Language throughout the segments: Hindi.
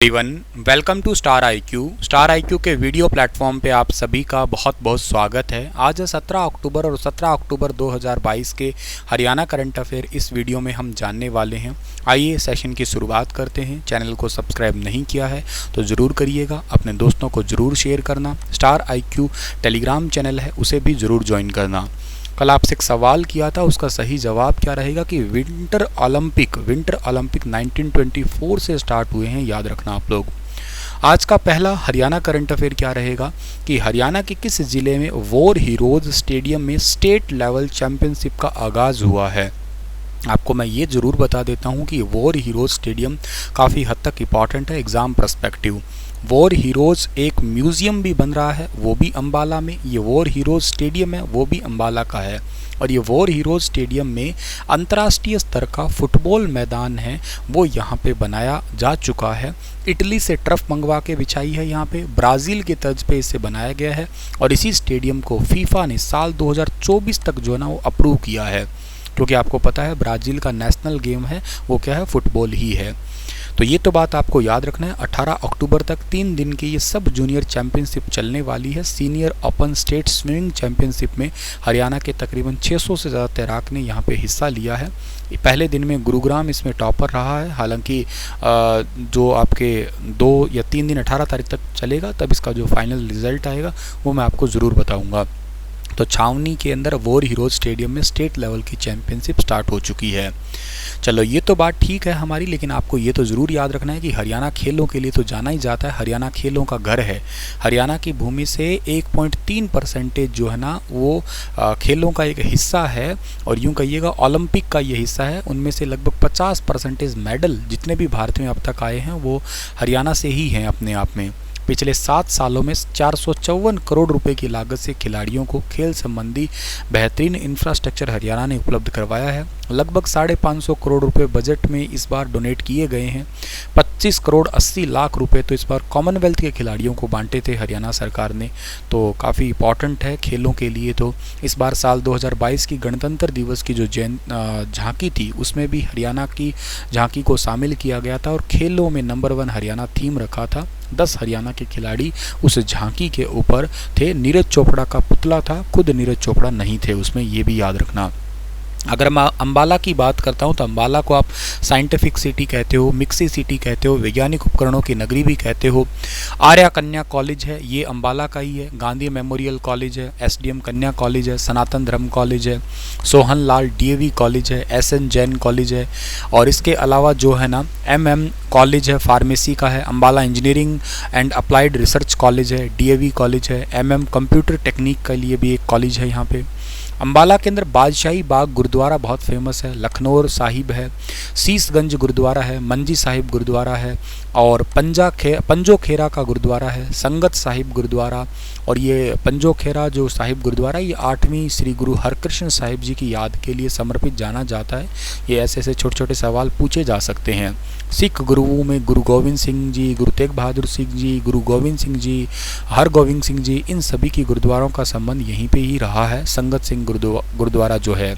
Everyone, welcome to Star IQ. Star IQ के वीडियो प्लेटफॉर्म पे आप सभी का बहुत बहुत स्वागत है। आज है 17 अक्टूबर और 17 अक्टूबर 2022 के हरियाणा करंट अफेयर इस वीडियो में हम जानने वाले हैं। आइए सेशन की शुरुआत करते हैं। चैनल को सब्सक्राइब नहीं किया है तो ज़रूर करिएगा, अपने दोस्तों को ज़रूर शेयर करना। स्टार आईक्यू टेलीग्राम चैनल है, उसे भी ज़रूर ज्वाइन करना। कल आपसे एक सवाल किया था, उसका सही जवाब क्या रहेगा कि विंटर ओलंपिक 1924 से स्टार्ट हुए हैं, याद रखना आप लोग। आज का पहला हरियाणा करंट अफेयर क्या रहेगा कि हरियाणा के किस जिले में वॉर हीरोज स्टेडियम में स्टेट लेवल चैंपियनशिप का आगाज़ हुआ है। आपको मैं ये ज़रूर बता देता हूँ कि वॉर हीरोज स्टेडियम काफ़ी हद तक इम्पॉर्टेंट है एग्ज़ाम पर्सपेक्टिव। वॉर हीरोज़ एक म्यूज़ियम भी बन रहा है, वो भी अम्बाला में। ये वॉर हीरोज़ स्टेडियम है, वो भी अम्बाला का है। और ये वॉर हीरोज़ स्टेडियम में अंतर्राष्ट्रीय स्तर का फुटबॉल मैदान है, वो यहाँ पे बनाया जा चुका है। इटली से टर्फ मंगवा के बिछाई है यहाँ पे, ब्राज़ील के तर्ज पे इसे बनाया गया है। और इसी स्टेडियम को फीफा ने साल 2024 तक जो है ना वो अप्रूव किया है, क्योंकि आपको पता है ब्राज़ील का नेशनल गेम है वो क्या है, फुटबॉल ही है। तो ये तो बात आपको याद रखना है। 18 अक्टूबर तक 3 दिन की ये सब जूनियर चैंपियनशिप चलने वाली है। Senior open state swimming championship में हरियाणा के तकरीबन 600 से ज़्यादा तैराक ने यहाँ पे हिस्सा लिया है। पहले दिन में गुरुग्राम इसमें टॉपर रहा है। हालांकि जो आपके 2 या 3 दिन 18 तारीख तक चलेगा, तब इसका जो फाइनल रिजल्ट आएगा वो मैं आपको ज़रूर बताऊँगा। तो छावनी के अंदर वॉर हीरोज स्टेडियम में स्टेट लेवल की चैंपियनशिप स्टार्ट हो चुकी है। चलो ये तो बात ठीक है हमारी, लेकिन आपको ये तो ज़रूर याद रखना है कि हरियाणा खेलों के लिए तो जाना ही जाता है, हरियाणा खेलों का घर है। हरियाणा की भूमि से 1.3% जो है ना वो खेलों का एक हिस्सा है, और यूँ कहिएगा ओलंपिक का ये हिस्सा है। उनमें से लगभग 50% मेडल जितने भी भारत में अब तक आए हैं वो हरियाणा से ही हैं अपने आप में। पिछले 7 सालों में 454 करोड़ रुपए की लागत से खिलाड़ियों को खेल संबंधी बेहतरीन इंफ्रास्ट्रक्चर हरियाणा ने उपलब्ध करवाया है। लगभग 550 करोड़ रुपए बजट में इस बार डोनेट किए गए हैं। 25 करोड़ 80 लाख रुपए तो इस बार कॉमनवेल्थ के खिलाड़ियों को बांटे थे हरियाणा सरकार ने, तो काफ़ी इंपॉर्टेंट है खेलों के लिए। तो इस बार साल 2022 की गणतंत्र दिवस की जो झांकी थी, उसमें भी हरियाणा की झांकी को शामिल किया गया था, और खेलों में नंबर 1 हरियाणा थीम रखा था। 10 हरियाणा के खिलाड़ी उस झांकी के ऊपर थे। नीरज चोपड़ा का पुतला था, खुद नीरज चोपड़ा नहीं थे उसमें, ये भी याद रखना। अगर मैं अम्बाला की बात करता हूँ तो अम्बाला को आप साइंटिफिक सिटी कहते हो, मिक्सी सिटी कहते हो, वैज्ञानिक उपकरणों की नगरी भी कहते हो। आर्या कन्या कॉलेज है, ये अम्बाला का ही है। गांधी मेमोरियल कॉलेज है, एसडीएम कन्या कॉलेज है, सनातन धर्म कॉलेज है, सोहन लाल डीएवी कॉलेज है, एसएन जैन कॉलेज है। और इसके अलावा जो है ना एमएम कॉलेज है, फार्मेसी का है। Ambala engineering and applied research college है, डीएवी कॉलेज है। एमएम कंप्यूटर टेक्निक के लिए भी एक कॉलेज है यहाँ पे। अम्बाला के अंदर बादशाही बाग गुरुद्वारा बहुत फेमस है, लखनौर साहिब है, शीशगंज गुरुद्वारा है, मंजी साहिब गुरुद्वारा है, और पंजो खेरा का गुरुद्वारा है, संगत साहिब गुरुद्वारा। और ये पंजो खेरा जो साहिब गुरुद्वारा, ये 8वीं श्री गुरु हरकृष्ण साहिब जी की याद के लिए समर्पित जाना जाता है। ये ऐसे ऐसे छोटे छोटे सवाल पूछे जा सकते हैं। सिख गुरुओं में गुरु गोविंद सिंह जी, गुरु तेग बहादुर सिंह जी, गुरु गोविंद सिंह जी, हरगोविंद सिंह जी, इन सभी की गुरुद्वारों का संबंध यहीं पे ही रहा है। संगत सिंह गुरुद्वारा जो है।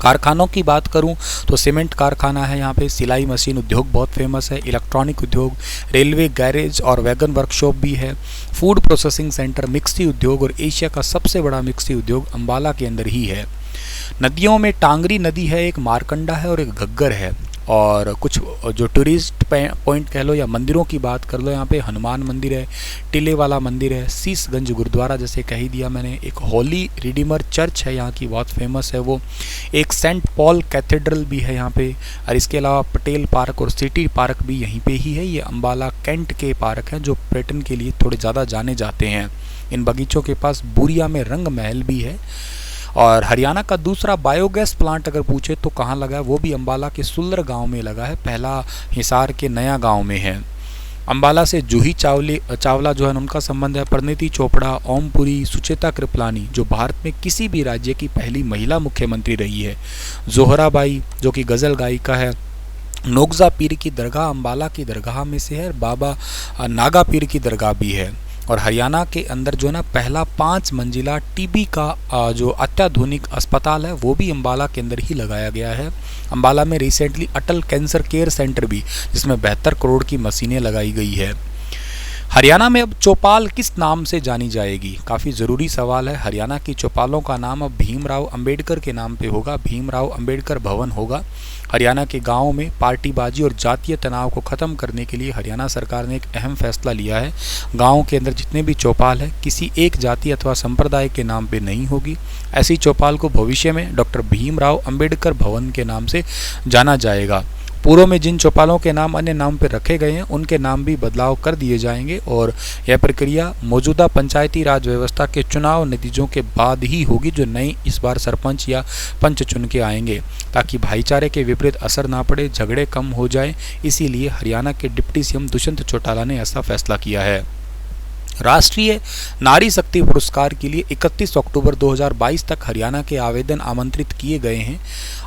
कारखानों की बात करूं तो सीमेंट कारखाना है यहाँ पे, सिलाई मशीन उद्योग बहुत फेमस है, इलेक्ट्रॉनिक उद्योग, रेलवे गैरेज और वैगन वर्कशॉप भी है, फूड प्रोसेसिंग सेंटर, मिक्सी उद्योग, और एशिया का सबसे बड़ा मिक्सी उद्योग अम्बाला के अंदर ही है। नदियों में टांगरी नदी है, एक मारकंडा है और एक घग्गर है। और कुछ जो टूरिस्ट पॉइंट कह लो या मंदिरों की बात कर लो, यहाँ पे हनुमान मंदिर है, टिले वाला मंदिर है, शीशगंज गुरुद्वारा जैसे कह ही दिया मैंने, एक होली रिडीमर चर्च है यहाँ की, बहुत फेमस है वो, एक सेंट पॉल कैथेड्रल भी है यहाँ पे। और इसके अलावा पटेल पार्क और सिटी पार्क भी यहीं पे ही है। ये अम्बाला कैंट के पार्क हैं जो पर्यटन के लिए थोड़े ज़्यादा जाने जाते हैं। इन बगीचों के पास बुरिया में रंग महल भी है। और हरियाणा का दूसरा बायोगैस प्लांट अगर पूछे तो कहाँ लगा है, वो भी अम्बाला के सुल्लर गांव में लगा है, पहला हिसार के नया गांव में है। अम्बाला से जूही चावला जो है उनका संबंध है। परिणीति चोपड़ा, ओमपुरी, सुचेता कृपलानी जो भारत में किसी भी राज्य की पहली महिला मुख्यमंत्री रही है। जोहराबाई जो कि गज़ल गायिका है। नोगजा पीर की दरगाह अम्बाला की दरगाह में से है, बाबा नागा पीर की दरगाह भी है। और हरियाणा के अंदर जो है ना पहला 5 मंजिला टीबी का जो अत्याधुनिक अस्पताल है वो भी अम्बाला के अंदर ही लगाया गया है। अम्बाला में रिसेंटली अटल कैंसर केयर सेंटर भी, जिसमें 72 करोड़ की मशीनें लगाई गई है। हरियाणा में अब चौपाल किस नाम से जानी जाएगी? काफ़ी ज़रूरी सवाल है। हरियाणा की चौपालों का नाम अब भीमराव अंबेडकर के नाम पे होगा, भीमराव अंबेडकर भवन होगा। हरियाणा के गाँव में पार्टीबाजी और जातीय तनाव को ख़त्म करने के लिए हरियाणा सरकार ने एक अहम फैसला लिया है। गाँव के अंदर जितने भी चौपाल है किसी एक जाति अथवा संप्रदाय के नाम पे नहीं होगी। ऐसी चौपाल को भविष्य में डॉक्टर भीमराव अंबेडकर भवन के नाम से जाना जाएगा। पूर्व में जिन चौपालों के नाम अन्य नाम पर रखे गए हैं उनके नाम भी बदलाव कर दिए जाएंगे और यह प्रक्रिया मौजूदा पंचायती राज व्यवस्था के चुनाव नतीजों के बाद ही होगी, जो नए इस बार सरपंच या पंच चुन के आएंगे, ताकि भाईचारे के विपरीत असर ना पड़े, झगड़े कम हो जाए। इसीलिए हरियाणा के डिप्टी सीएम दुष्यंत चौटाला ने ऐसा फैसला किया है। राष्ट्रीय नारी शक्ति पुरस्कार के लिए 31 अक्टूबर 2022 तक हरियाणा के आवेदन आमंत्रित किए गए हैं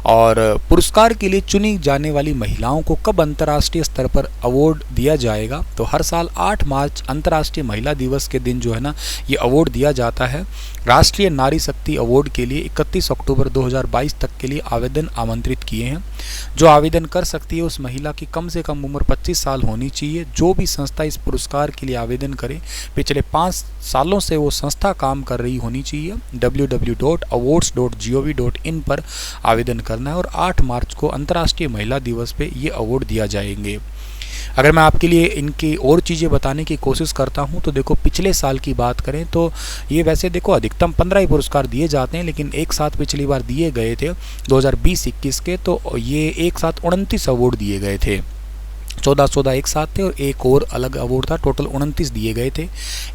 और पुरस्कार के लिए चुनी जाने वाली महिलाओं को कब अंतर्राष्ट्रीय स्तर पर अवार्ड दिया जाएगा? तो हर साल 8 मार्च अंतर्राष्ट्रीय महिला दिवस के दिन जो है ना ये अवार्ड दिया जाता है। राष्ट्रीय नारी शक्ति अवार्ड के लिए 31 अक्टूबर 2022 तक के लिए आवेदन आमंत्रित किए हैं। जो आवेदन कर सकती है उस महिला की कम से कम उम्र 25 साल होनी चाहिए। जो भी संस्था इस पुरस्कार के लिए आवेदन करे पिछले 5 सालों से वो संस्था काम कर रही होनी चाहिए। www.awards.gov.in पर आवेदन करना है और 8 मार्च को अंतर्राष्ट्रीय महिला दिवस पे ये अवार्ड दिया जाएंगे। अगर मैं आपके लिए इनकी और चीज़ें बताने की कोशिश करता हूं तो देखो, पिछले साल की बात करें तो ये वैसे देखो अधिकतम 15 ही पुरस्कार दिए जाते हैं, लेकिन एक साथ पिछली बार दिए गए थे 2020-21 के, तो ये एक साथ 29 अवार्ड दिए गए थे। 14 एक साथ थे और एक और अलग अवार्ड था, टोटल 29 दिए गए थे।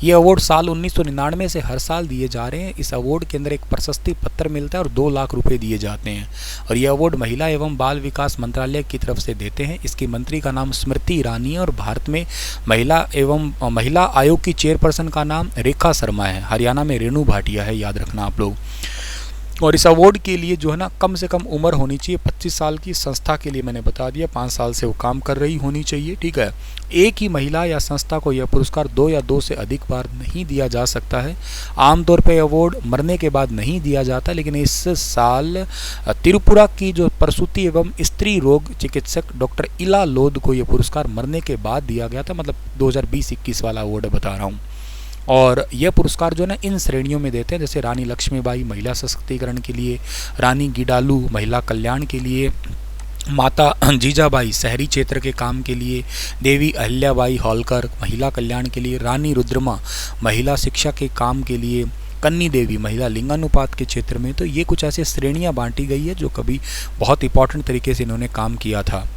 ये अवार्ड साल 1999 से हर साल दिए जा रहे हैं। इस अवार्ड के अंदर एक प्रशस्ति पत्र मिलता है और 2 लाख रुपए दिए जाते हैं और ये अवार्ड महिला एवं बाल विकास मंत्रालय की तरफ से देते हैं। इसकी मंत्री का नाम स्मृति ईरानी है और भारत में महिला आयोग की चेयरपर्सन का नाम रेखा शर्मा है। हरियाणा में रेणु भाटिया है, याद रखना आप लोग। और इस अवार्ड के लिए जो है ना कम से कम उम्र होनी चाहिए 25 साल की। संस्था के लिए मैंने बता दिया 5 साल से वो काम कर रही होनी चाहिए, ठीक है। एक ही महिला या संस्था को यह पुरस्कार 2 या 2 से अधिक बार नहीं दिया जा सकता है। आमतौर पे अवार्ड मरने के बाद नहीं दिया जाता, लेकिन इस साल त्रिपुरा की जो प्रसूति एवं स्त्री रोग चिकित्सक डॉक्टर इला लोध को यह पुरस्कार मरने के बाद दिया गया था, मतलब 2020-21 वाला अवार्ड बता रहा हूँ। और यह पुरस्कार जो है ना इन श्रेणियों में देते हैं, जैसे रानी लक्ष्मीबाई महिला सशक्तिकरण के लिए, रानी गिडालू महिला कल्याण के लिए, माता जीजाबाई शहरी क्षेत्र के काम के लिए, देवी अहिल्याबाई होलकर महिला कल्याण के लिए, रानी रुद्रमा महिला शिक्षा के काम के लिए, कन्नी देवी महिला लिंगानुपात के क्षेत्र में। तो ये कुछ ऐसे श्रेणियाँ बांटी गई है जो कभी बहुत इंपॉर्टेंट तरीके से इन्होंने काम किया था।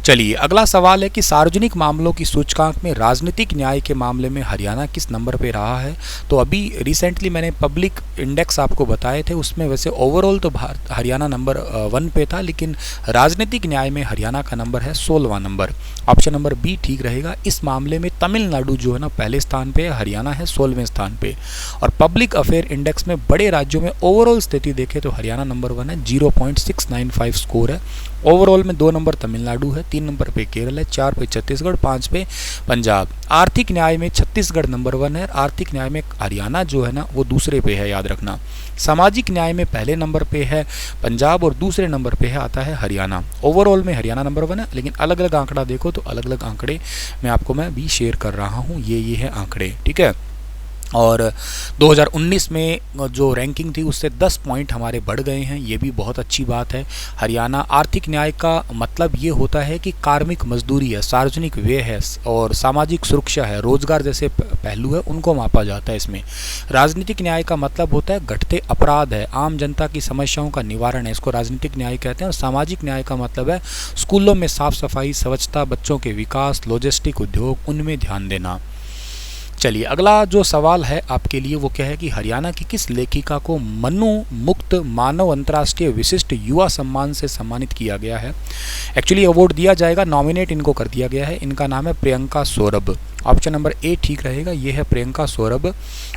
चलिए अगला सवाल है कि सार्वजनिक मामलों की सूचकांक में राजनीतिक न्याय के मामले में हरियाणा किस नंबर पे रहा है? तो अभी रिसेंटली मैंने पब्लिक इंडेक्स आपको बताए थे, उसमें वैसे ओवरऑल तो हरियाणा नंबर 1 पे था, लेकिन राजनीतिक न्याय में हरियाणा का नंबर है 16वां नंबर। ऑप्शन नंबर बी ठीक रहेगा। इस मामले में तमिलनाडु जो है ना पहले स्थान पे है, हरियाणा है 16वें स्थान पे। और पब्लिक अफेयर इंडेक्स में बड़े राज्यों में ओवरऑल स्थिति देखें तो हरियाणा नंबर 1 है, 0.695 स्कोर है। ओवरऑल में 2 नंबर तमिलनाडु है, 3 नंबर पे केरल है, 4 पे छत्तीसगढ़, 5 पे पंजाब। आर्थिक न्याय में छत्तीसगढ़ नंबर 1 है, आर्थिक न्याय में हरियाणा जो है ना वो दूसरे पे है, याद रखना। सामाजिक न्याय में पहले नंबर पे है पंजाब और दूसरे नंबर पे है आता है हरियाणा। ओवरऑल में हरियाणा नंबर 1 है, लेकिन अलग अलग आंकड़ा देखो तो अलग अलग आंकड़े मैं भी शेयर कर रहा हूँ। ये है आंकड़े, ठीक है। और 2019 में जो रैंकिंग थी उससे 10 पॉइंट हमारे बढ़ गए हैं, ये भी बहुत अच्छी बात है। हरियाणा आर्थिक न्याय का मतलब ये होता है कि कार्मिक मजदूरी है, सार्वजनिक व्यय है और सामाजिक सुरक्षा है, रोजगार जैसे पहलू है, उनको मापा जाता है इसमें। राजनीतिक न्याय का मतलब होता है घटते अपराध है, आम जनता की समस्याओं का निवारण है, इसको राजनीतिक न्याय कहते हैं। और सामाजिक न्याय का मतलब है स्कूलों में साफ सफाई, स्वच्छता, बच्चों के विकास, लॉजिस्टिक उद्योग, उनमें ध्यान देना। चलिए अगला जो सवाल है आपके लिए वो क्या है कि हरियाणा की किस लेखिका को मनु मुक्त मानव अंतर्राष्ट्रीय विशिष्ट युवा सम्मान से सम्मानित किया गया है? एक्चुअली अवार्ड दिया जाएगा, नॉमिनेट इनको कर दिया गया है। इनका नाम है Priyanka Saurabh. Option number A ठीक रहेगा, ये है प्रियंका सौरभ।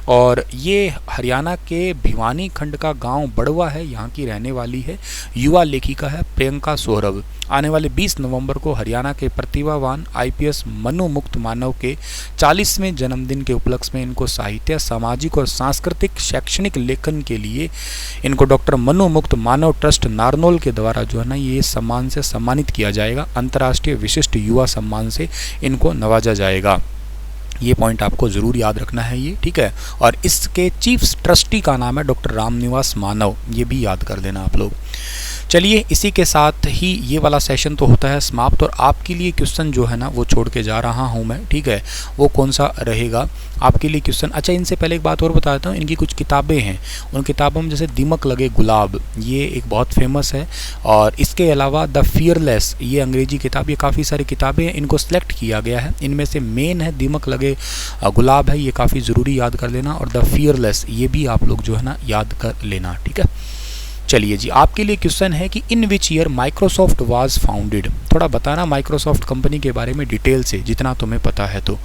और ये हरियाणा के भिवानी खंड का गांव बड़वा है, यहाँ की रहने वाली है, युवा लेखिका है प्रियंका सौरभ। आने वाले 20 नवंबर को हरियाणा के प्रतिभावान आईपीएस मनु मुक्त मानव के 40वें जन्मदिन के उपलक्ष्य में इनको साहित्य, सामाजिक और सांस्कृतिक शैक्षणिक लेखन के लिए इनको डॉक्टर मनु मुक्त मानव ट्रस्ट नारनौल के द्वारा जो है ना ये सम्मान से सम्मानित किया जाएगा। अंतर्राष्ट्रीय विशिष्ट युवा सम्मान से इनको नवाजा जाएगा। ये पॉइंट आपको ज़रूर याद रखना है ये, ठीक है। और इसके चीफ ट्रस्टी का नाम है डॉक्टर रामनिवास मानव, ये भी याद कर लेना आप लोग। चलिए इसी के साथ ही ये वाला सेशन तो होता है समाप्त, और आपके लिए क्वेश्चन जो है ना वो छोड़ के जा रहा हूँ मैं, ठीक है। वो कौन सा रहेगा आपके लिए क्वेश्चन? अच्छा, इनसे पहले एक बात और बता देता हूँ, इनकी कुछ किताबें हैं, उन किताबों में जैसे दिमक लगे गुलाब, ये एक बहुत फेमस है, और इसके अलावा द फियरलेस, ये अंग्रेजी किताब, ये काफ़ी सारी किताबें हैं, इनको सेलेक्ट किया गया है। इनमें से मेन है दिमक लगे गुलाब है, ये काफ़ी ज़रूरी याद कर लेना, और द फियरलेस ये भी आप लोग जो है ना याद कर लेना, ठीक है। चलिए जी, आपके लिए क्वेश्चन है कि in which year Microsoft was founded. थोड़ा बताना माइक्रोसॉफ्ट कंपनी के बारे में डिटेल से, जितना तुम्हें पता है तो।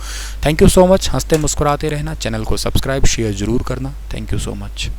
थैंक यू सो मच, हंसते मुस्कुराते रहना, चैनल को सब्सक्राइब शेयर ज़रूर करना। Thank you so much.